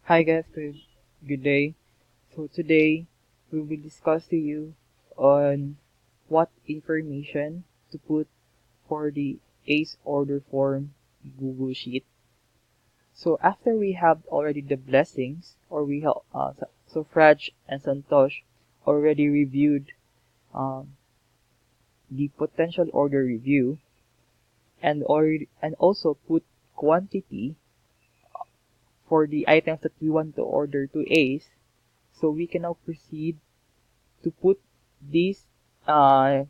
Hi guys, good day. So today we will discuss to you on what information to put for the ACE order form Google Sheet. So after we have already the blessings, or we have so Fraj and Santosh already reviewed um, the potential order review and also put quantity for the items that we want to order to ACE. So we can now proceed to put this uh,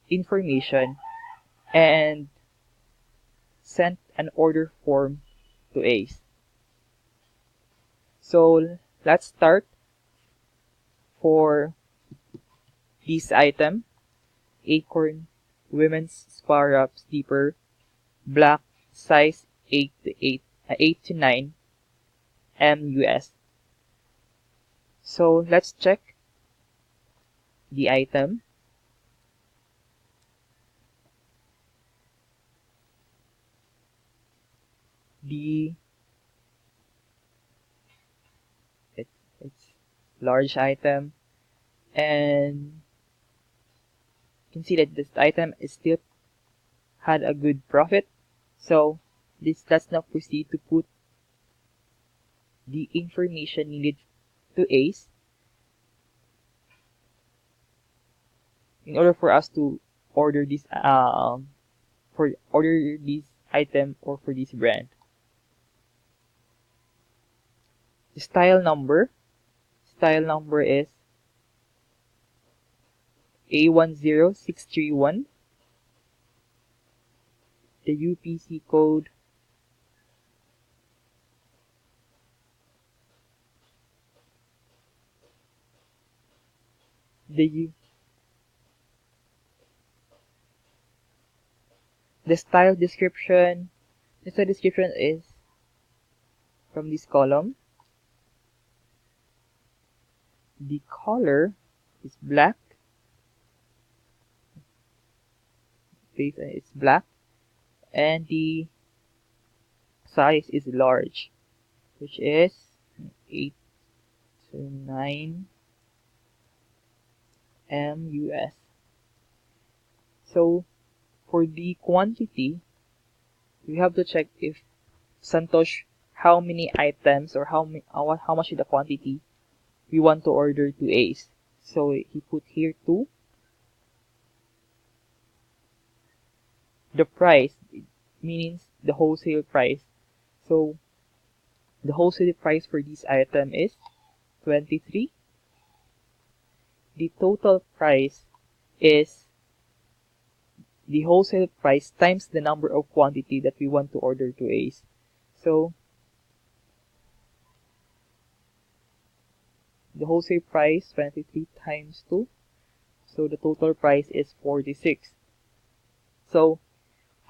information and send an order form to ACE. So let's start for this item: Acorn Women's Spa Wrap Sleeper, black, size 8 to 9 MUS. So let's check the item. The it, it's large item, and you can see that this item is still had a good profit. So let's now proceed to put the information needed to ACE in order for us to order this item or for this brand. The style number is A10631. The UPC code the U the style description is from this column. The color is black. It's black, and the size is large, which is 8 to 9 MUS. So for the quantity, we have to check if Santosh how many items or how much is the quantity we want to order to ACE. So he put here 2. The price means the wholesale price. So the wholesale price for this item is 23. The total price is the wholesale price times the number of quantity that we want to order to ACE. So the wholesale price 23 times 2. So the total price is 46. So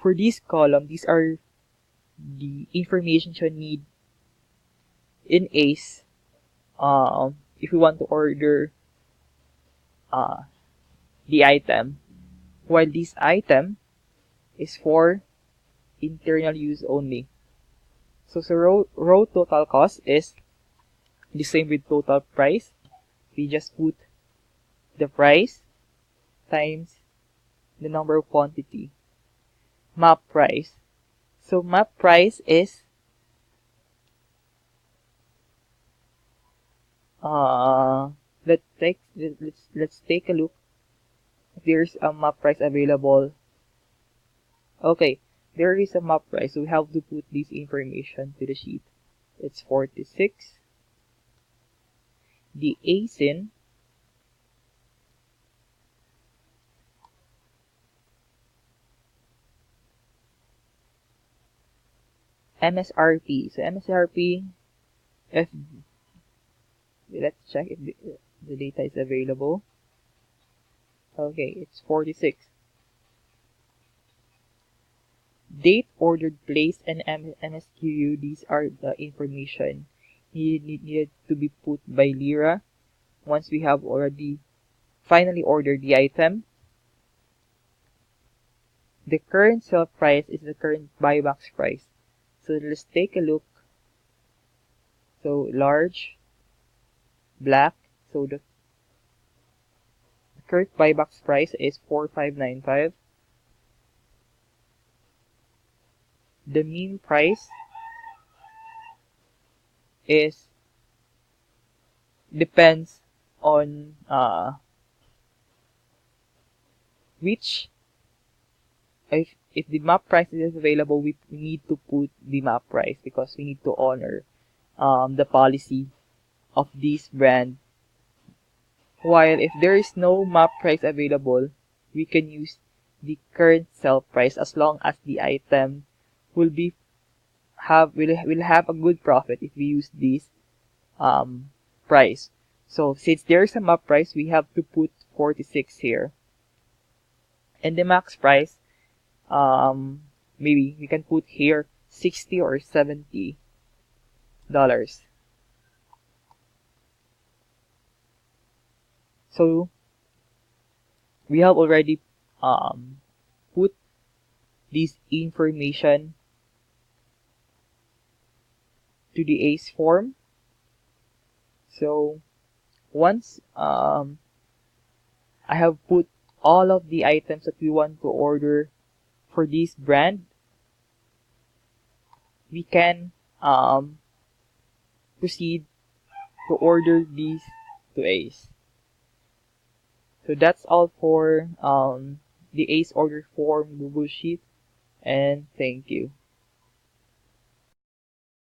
for this column, these are the information you need in ACE if we want to order uh, the item. While this item is for internal use only. So row total cost is the same with total price. We just put the price times the number of quantity. Map price. So map price is let's take a look if there's a map price available. Okay, there is a map price, so we have to put this information to the sheet. It's 46. The ASIN MSRP. So MSRP, if let's check if the data is available. Okay, it's 46. Date, ordered, place, and MSQU. These are the information needed to be put by Lyra once we have already finally ordered the item. The current sale price is the current buy box price. So let's take a look So large, black. So the current buyback price is 4595. The mean price is depends on which if the map price is available, we need to put the map price because we need to honor the policy of this brand. While if there is no map price available, we can use the current sell price as long as the item will will have a good profit if we use this price. So since there's a map price, we have to put 46 here. And the max price, maybe we can put here 60 or $70. So we have already put this information to the ACE form. So once I have put all of the items that we want to order for this brand, we can proceed to order these to ACE. So that's all for the ACE order form Google Sheet, and thank you.